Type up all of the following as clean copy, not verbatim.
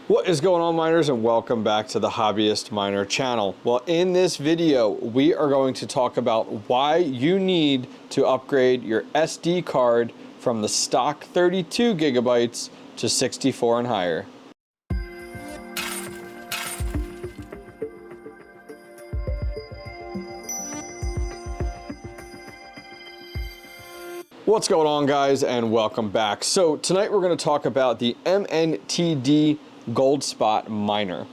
What is going on, miners, and welcome back to the Hobbyist Miner channel. Well, in this video, we are going to talk about why you need to upgrade your SD card from the stock 32 gigabytes to 64 and higher. What's going on, guys, and welcome back. So tonight we're going to talk about the MNTD Goldspot miner,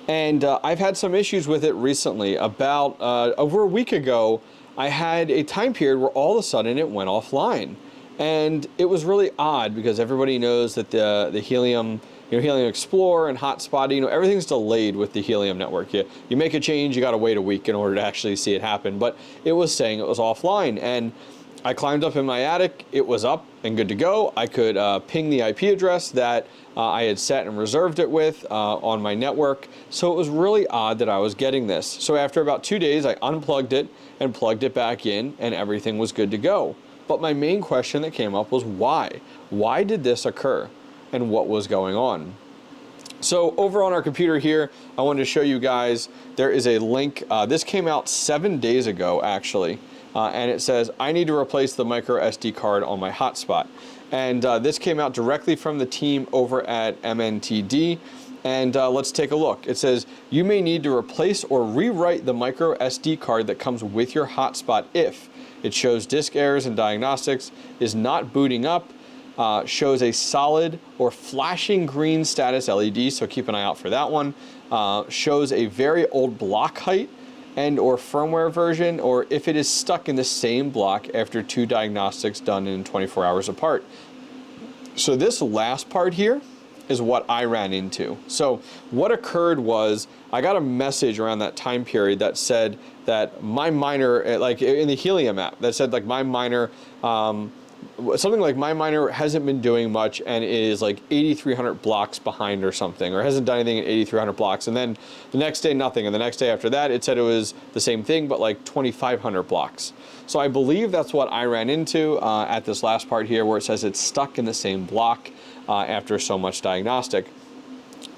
and I've had some issues with it recently. About over a week ago, I had a time period where all of a sudden it went offline, and it was really odd because everybody knows that the Helium, Helium Explorer and Hotspot, everything's delayed with the Helium network. You make a change, you got to wait a week in order to actually see it happen. But it was saying it was offline, and I climbed up in my attic, it was up and good to go. I could ping the IP address that I had set and reserved it with on my network. So it was really odd that I was getting this. So after about 2 days, I unplugged it and plugged it back in, and everything was good to go. But my main question that came up was why? Why did this occur, and what was going on? So over on our computer here, I wanted to show you guys, there is a link. This came out 7 days ago, actually. And it says, I need to replace the micro SD card on my hotspot. And this came out directly from the team over at MNTD. And let's take a look. It says, you may need to replace or rewrite the micro SD card that comes with your hotspot if it shows disk errors and diagnostics, is not booting up, shows a solid or flashing green status LED, so keep an eye out for that one, shows a very old block height, and or firmware version, or if it is stuck in the same block after 2 diagnostics done in 24 hours apart. So this last part here is what I ran into. So what occurred was I got a message around that time period that said that my miner, like in the Helium app, that said like my miner, something like my miner hasn't been doing much and is like 8,300 blocks behind or something, or hasn't done anything in 8,300 blocks. And then the next day, nothing. And the next day after that, it said it was the same thing, but like 2,500 blocks. So I believe that's what I ran into at this last part here, where it says it's stuck in the same block after so much diagnostic.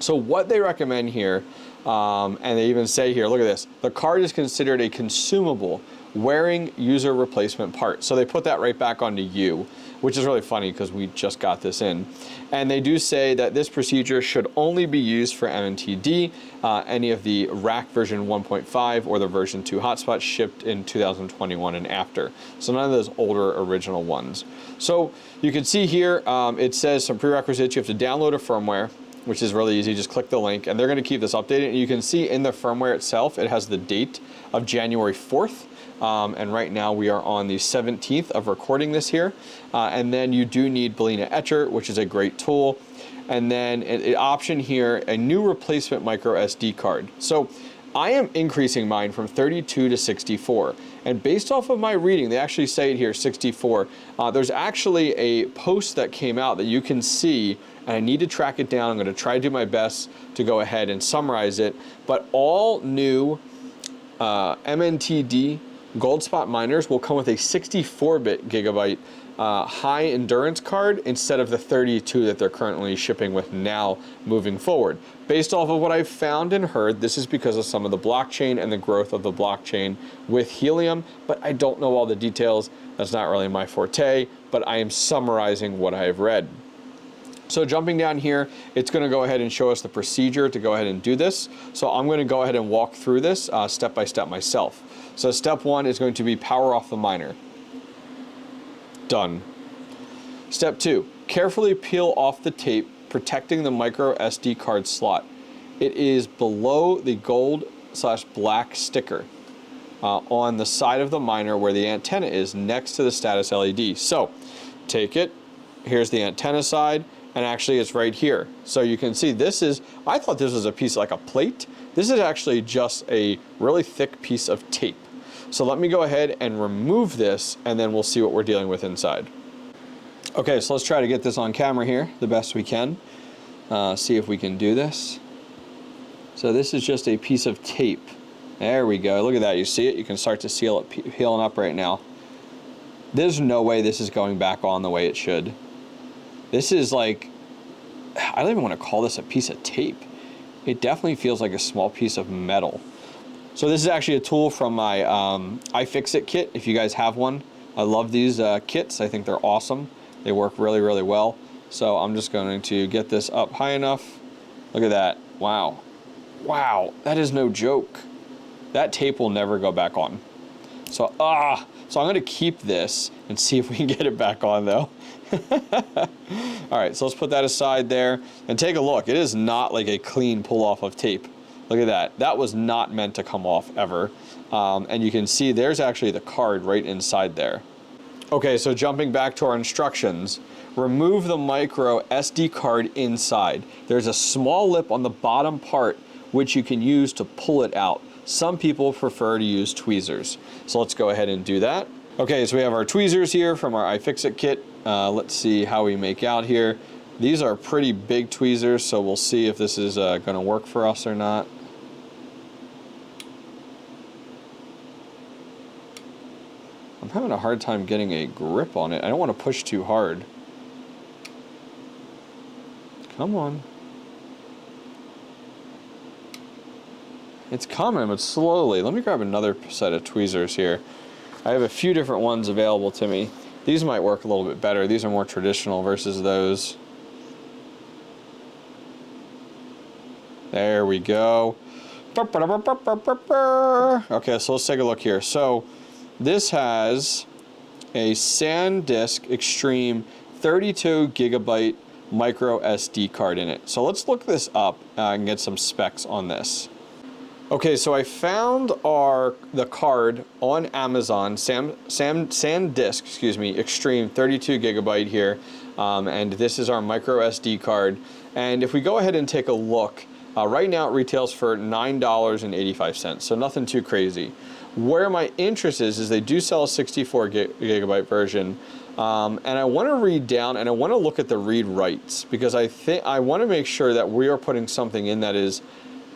So what they recommend here, and they even say here, look at this, the card is considered a consumable wearing user replacement part. So they put that right back onto you, which is really funny because we just got this in. And they do say that this procedure should only be used for MNTD, any of the RAK version 1.5 or the version 2 hotspots shipped in 2021 and after. So none of those older original ones. So you can see here, it says some prerequisites. You have to download a firmware, which is really easy. Just click the link and they're going to keep this updated. And you can see in the firmware itself, it has the date of January 4th. And right now we are on the 17th of recording this here. And then you do need Bellina Etcher, which is a great tool. And then an option here, a new replacement micro SD card. So I am increasing mine from 32 to 64. And based off of my reading, they actually say it here, 64. There's actually a post that came out that you can see, and I need to track it down. I'm going to try to do my best to go ahead and summarize it. But all new MNTD Goldspot miners will come with a 64-bit gigabyte high endurance card instead of the 32 that they're currently shipping with now moving forward. Based off of what I've found and heard, this is because of some of the blockchain and the growth of the blockchain with Helium, but I don't know all the details. That's not really my forte, but I am summarizing what I have read. So jumping down here, it's going to go ahead and show us the procedure to go ahead and do this. So I'm going to go ahead and walk through this step by step myself. So step 1 is going to be power off the miner. Done. Step 2, carefully peel off the tape protecting the micro SD card slot. It is below the gold/black sticker on the side of the miner where the antenna is next to the status LED. So take it, here's the antenna side, and actually it's right here. So you can see this is, I thought this was a piece like a plate. This is actually just a really thick piece of tape. So let me go ahead and remove this, and then we'll see what we're dealing with inside. Okay, so let's try to get this on camera here the best we can. See if we can do this. So this is just a piece of tape. There we go. Look at that. You see it? You can start to see it peeling up right now. There's no way this is going back on the way it should. This is like I don't even want to call this a piece of tape. It definitely feels like a small piece of metal. So this is actually a tool from my iFixit kit, if you guys have one. I love these kits. I think they're awesome. They work really, really well. So I'm just going to get this up high enough. Look at that. Wow. Wow, that is no joke. That tape will never go back on. So I'm going to keep this and see if we can get it back on though. All right, so let's put that aside there and take a look. It is not like a clean pull off of tape. Look at that. That was not meant to come off ever. And you can see there's actually the card right inside there. Okay, so jumping back to our instructions, remove the micro SD card inside. There's a small lip on the bottom part which you can use to pull it out. Some people prefer to use tweezers. So let's go ahead and do that. Okay, so we have our tweezers here from our iFixit kit. Let's see how we make out here. These are pretty big tweezers, so we'll see if this is gonna work for us or not. I'm having a hard time getting a grip on it. I don't want to push too hard. Come on. It's coming, but slowly. Let me grab another set of tweezers here. I have a few different ones available to me. These might work a little bit better. These are more traditional versus those. There we go. Okay, so let's take a look here. So this has a SanDisk Extreme 32 gigabyte micro SD card in it. So let's look this up and get some specs on this. Okay, so I found the card on Amazon, SanDisk, excuse me, Extreme 32 gigabyte here, and this is our micro SD card. And if we go ahead and take a look, right now it retails for $9.85, so nothing too crazy. Where my interest is they do sell a 64 gigabyte version, and I want to read down and I want to look at the read writes, because I want to make sure that we are putting something in that is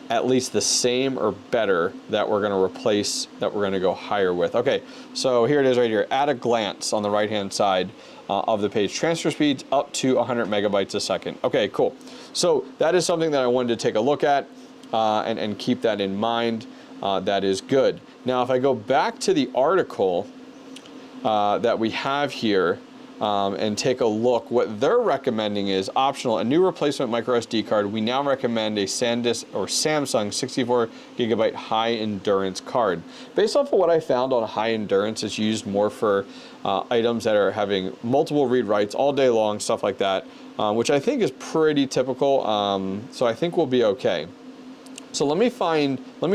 at least the same or better that we're going to replace, that we're going to go higher with. Okay, so here it is right here. At a glance on the right hand side of the page, transfer speeds up to 100 megabytes a second. Okay, cool. So that is something that I wanted to take a look at and keep that in mind. That is good. Now if I go back to the article that we have here and take a look, what they're recommending is optional, a new replacement micro SD card. We now recommend a SanDisk or Samsung 64 gigabyte high endurance card. Based off of what I found on high endurance, it's used more for items that are having multiple read writes all day long, stuff like that, which I think is pretty typical. So I think we'll be okay. So let me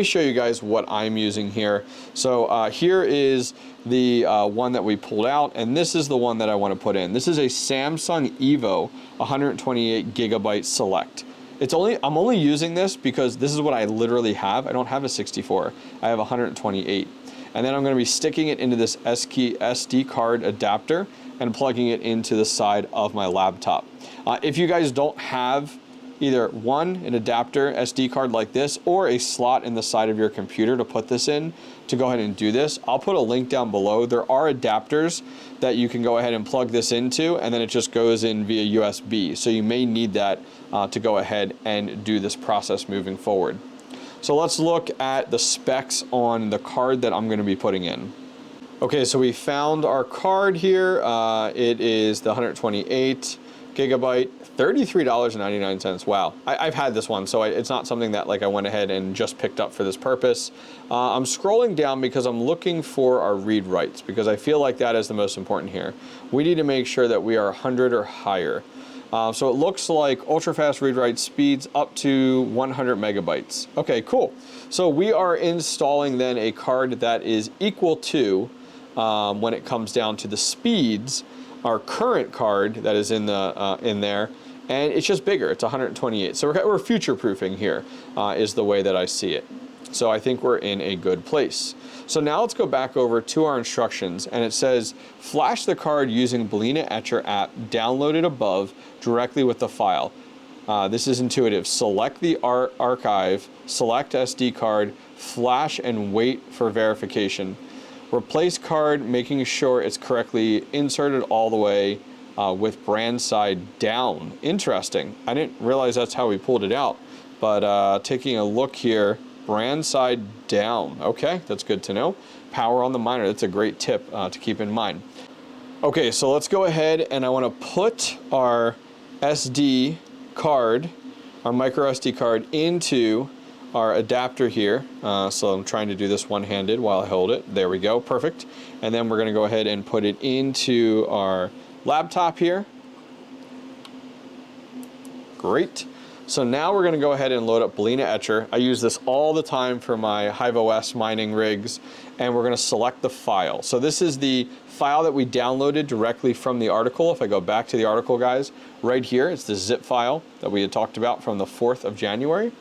show you guys what I'm using here. So here is the one that we pulled out, and this is the one that I want to put in. This is a Samsung Evo 128 gigabyte Select. I'm only using this because this is what I literally have. I don't have a 64. I have 128. And then I'm going to be sticking it into this SD card adapter and plugging it into the side of my laptop. If you guys don't have either an adapter SD card like this or a slot in the side of your computer to put this in, to go ahead and do this, I'll put a link down below. There are adapters that you can go ahead and plug this into, and then it just goes in via USB. So you may need that to go ahead and do this process moving forward. So let's look at the specs on the card that I'm going to be putting in. Okay, so we found our card here. It is the 128 gigabyte, $33.99. Wow, I've had this one, so it's not something that like I went ahead and just picked up for this purpose. I'm scrolling down because I'm looking for our read writes, because I feel like that is the most important here. We need to make sure that we are 100 or higher. So it looks like ultra fast read write speeds up to 100 megabytes. Okay, cool. So we are installing then a card that is equal to, when it comes down to the speeds, our current card that is in there, and it's just bigger. It's 128. So we're future proofing here, is the way that I see it. So I think we're in a good place. So now let's go back over to our instructions, and it says flash the card using Balena Etcher app downloaded above directly with the file. This is intuitive. Select the archive, select SD card, flash, and wait for verification. Replace card, making sure it's correctly inserted all the way with brand side down. Interesting. I didn't realize that's how we pulled it out, but taking a look here, brand side down. Okay, that's good to know. Power on the miner, that's a great tip to keep in mind. Okay, so let's go ahead and I want to put our SD card, our micro SD card, into our adapter here. So I'm trying to do this one-handed while I hold it. There we go, perfect. And then we're going to go ahead and put it into our laptop here. Great. So now we're going to go ahead and load up Balena Etcher. I use this all the time for my HIVEOS mining rigs, and we're going to select the file. So this is the file that we downloaded directly from the article. If I go back to the article, guys, right here, it's the zip file that we had talked about from the 4th of January.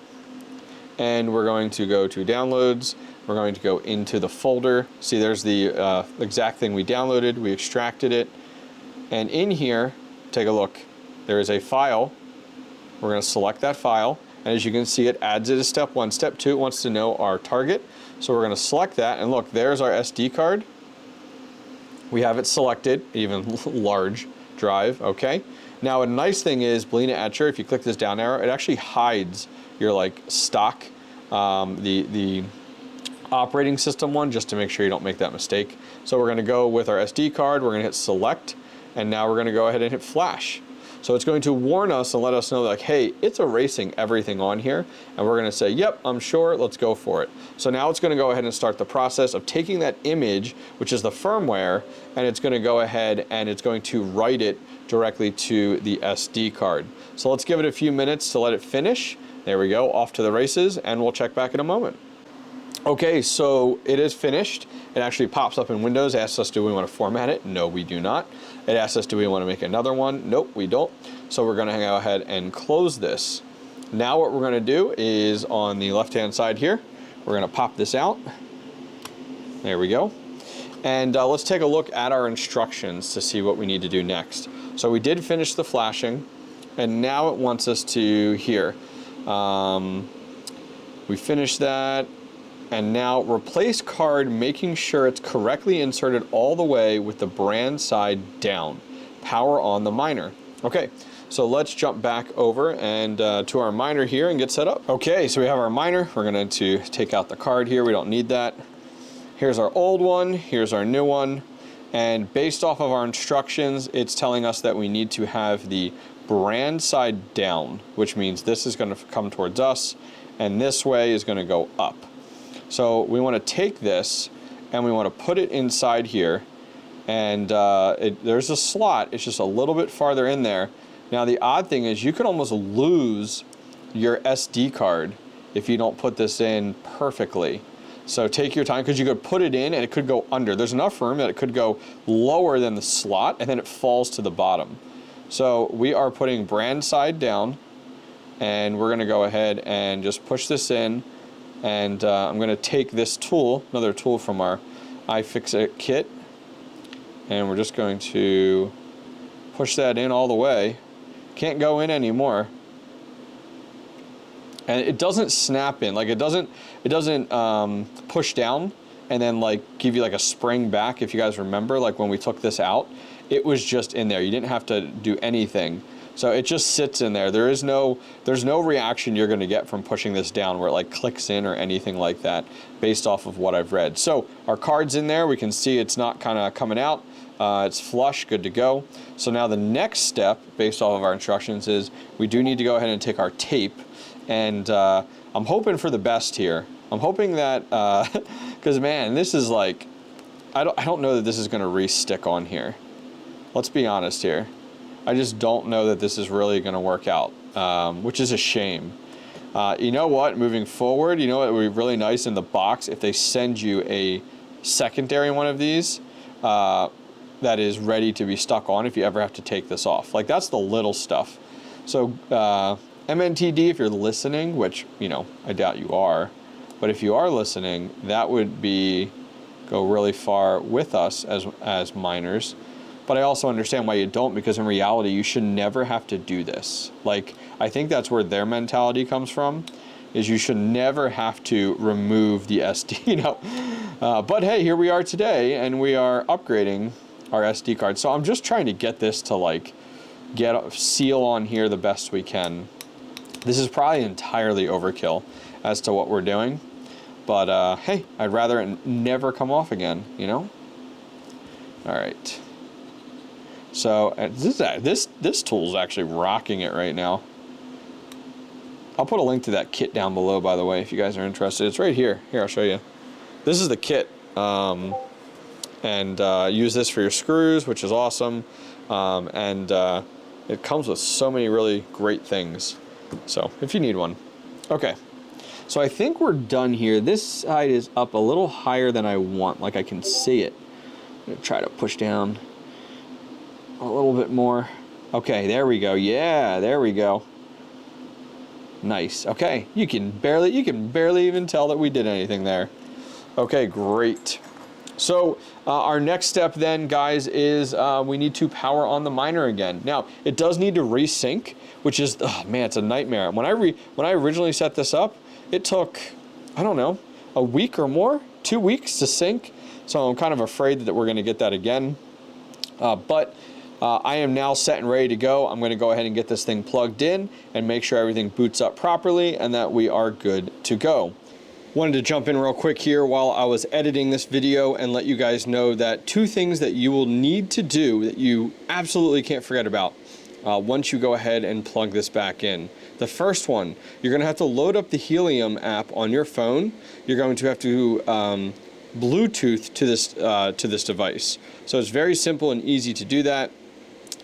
And we're going to go to downloads. We're going to go into the folder. See, there's the exact thing we downloaded. We extracted it. And in here, take a look. There is a file. We're going to select that file. And as you can see, it adds it as step 1. Step 2, it wants to know our target. So we're going to select that. And look, there's our SD card. We have it selected, even large drive, okay? Now, a nice thing is Balena Etcher, if you click this down arrow, it actually hides your like stock, the operating system one, just to make sure you don't make that mistake. So we're gonna go with our SD card, we're gonna hit select, and now we're gonna go ahead and hit flash. So it's going to warn us and let us know, like, hey, it's erasing everything on here, and we're gonna say, yep, I'm sure, let's go for it. So now it's gonna go ahead and start the process of taking that image, which is the firmware, and it's gonna go ahead and it's going to write it directly to the SD card. So let's give it a few minutes to let it finish. There we go, off to the races, and we'll check back in a moment. Okay, so it is finished. It actually pops up in Windows, asks us, do we want to format it? No, we do not. It asks us, do we want to make another one? Nope, we don't. So we're going to go ahead and close this. Now what we're going to do is on the left-hand side here, we're going to pop this out. There we go. And let's take a look at our instructions to see what we need to do next. So we did finish the flashing, and now it wants us to here. We finished that. And now replace card, making sure it's correctly inserted all the way with the brand side down. Power on the miner. Okay, so let's jump back over and to our miner here and get set up. Okay, so we have our miner. We're going to take out the card here. We don't need that. Here's our old one. Here's our new one. And based off of our instructions, it's telling us that we need to have the brand side down, which means this is going to come towards us, and this way is going to go up. So we want to take this and we want to put it inside here, and there's a slot. It's just a little bit farther in there. Now the odd thing is you could almost lose your SD card if you don't put this in perfectly. So take your time, because you could put it in and it could go under. There's enough room that it could go lower than the slot and then it falls to the bottom. So we are putting brand side down, and we're going to go ahead and just push this in. And I'm going to take this tool, another tool from our iFixit kit, and we're just going to push that in all the way. Can't go in anymore. And it doesn't snap in, like it doesn't push down and then like give you like a spring back. If you guys remember, like when we took this out, it was just in there. You didn't have to do anything. So it just sits in there. There's no reaction you're going to get from pushing this down where it like clicks in or anything like that, based off of what I've read. So our card's in there. We can see it's not kind of coming out. It's flush, good to go. So now the next step, based off of our instructions, is we do need to go ahead and take our tape. And I'm hoping for the best here. I'm hoping that, because man, this is like, I don't know that this is going to re-stick on here. Let's be honest here. I just don't know that this is really going to work out, which is a shame. You know what, moving forward, you know what would be really nice in the box if they send you a secondary one of these that is ready to be stuck on if you ever have to take this off. Like, that's the little stuff. So MNTD, if you're listening, which, you know, I doubt you are, but if you are listening, that would go really far with us as miners. But I also understand why you don't, because in reality, you should never have to do this. Like, I think that's where their mentality comes from, is you should never have to remove the SD, you know. But hey, here we are today, and we are upgrading our SD card. So I'm just trying to get this to like get a seal on here the best we can. This is probably entirely overkill as to what we're doing, but hey, I'd rather it never come off again, you know? All right. So this tool is actually rocking it right now. I'll put a link to that kit down below, by the way, if you guys are interested. It's right here. Here, I'll show you. This is the kit. Use this for your screws, which is awesome. It comes with so many really great things. So, if you need one. Okay. So I think we're done here. This side is up a little higher than I want, like I can see it. I'm going to try to push down a little bit more. Okay, there we go. Yeah, there we go. Nice. Okay, you can barely even tell that we did anything there. Okay, great. So our next step then, guys, is we need to power on the miner again. Now, it does need to resync, which is, oh man, it's a nightmare. When I originally set this up, it took, I don't know, a week or more, 2 weeks to sync. So I'm kind of afraid that we're going to get that again. I am now set and ready to go. I'm going to go ahead and get this thing plugged in and make sure everything boots up properly and that we are good to go. Wanted to jump in real quick here while I was editing this video and let you guys know that 2 things that you will need to do that you absolutely can't forget about once you go ahead and plug this back in. The first one, you're going to have to load up the Helium app on your phone. You're going to have to Bluetooth to this device. So it's very simple and easy to do that.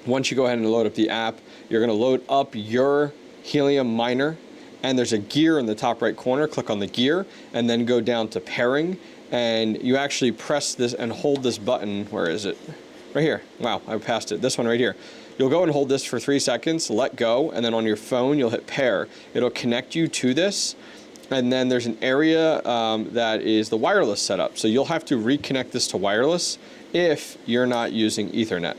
Once you go ahead and load up the app, you're going to load up your Helium miner, and there's a gear in the top right corner. Click on the gear and then go down to pairing, and you actually press this and hold this button. Where is it? Right here. Wow, I passed it. This one right here. You'll go and hold this for 3 seconds, let go, and then on your phone you'll hit pair. It'll connect you to this, and then there's an area that is the wireless setup. So you'll have to reconnect this to wireless if you're not using Ethernet.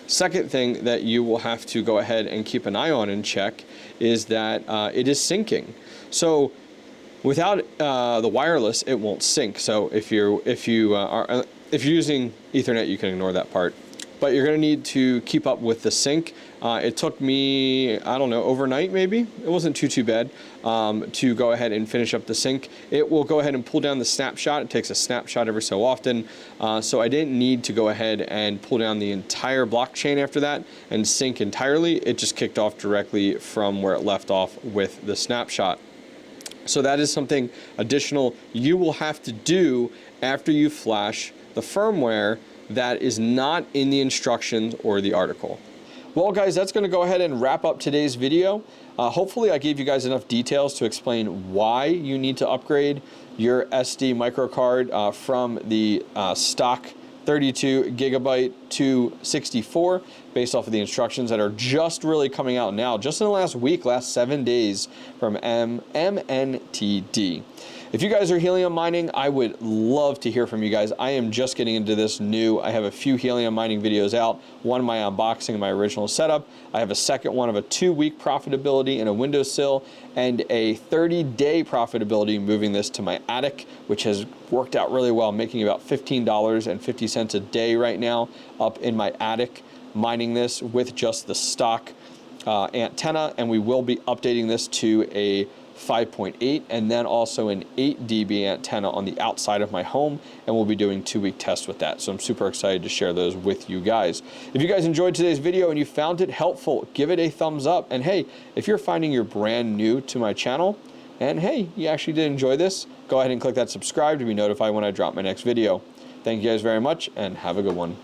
Second thing that you will have to go ahead and keep an eye on and check is that it is syncing. So without the wireless, it won't sync. So if you're using Ethernet, you can ignore that part. But you're going to need to keep up with the sync. It took me, I don't know, overnight maybe. It wasn't too bad to go ahead and finish up the sync. It will go ahead and pull down the snapshot. It takes a snapshot every so often. So I didn't need to go ahead and pull down the entire blockchain after that and sync entirely. It just kicked off directly from where it left off with the snapshot. So that is something additional you will have to do after you flash the firmware that is not in the instructions or the article. Well, guys, that's going to go ahead and wrap up today's video. Hopefully I gave you guys enough details to explain why you need to upgrade your SD microcard from the stock 32 gigabyte to 64 based off of the instructions that are just really coming out now, just in the last week, last 7 days from MNTD. If you guys are helium mining, I would love to hear from you guys. I am just getting into this new. I have a few helium mining videos out. One, my unboxing of my original setup. I have a second one of a 2-week profitability in a windowsill and a 30-day profitability moving this to my attic, which has worked out really well, making about $15.50 a day right now up in my attic, mining this with just the stock antenna, and we will be updating this to a 5.8 and then also an 8 dB antenna on the outside of my home, and we'll be doing 2-week tests with that. So I'm super excited to share those with you guys. If you guys enjoyed today's video and you found it helpful, give it a thumbs up. And hey, if you're finding you're brand new to my channel and hey, you actually did enjoy this, go ahead and click that subscribe to be notified when I drop my next video. Thank you guys very much and have a good one.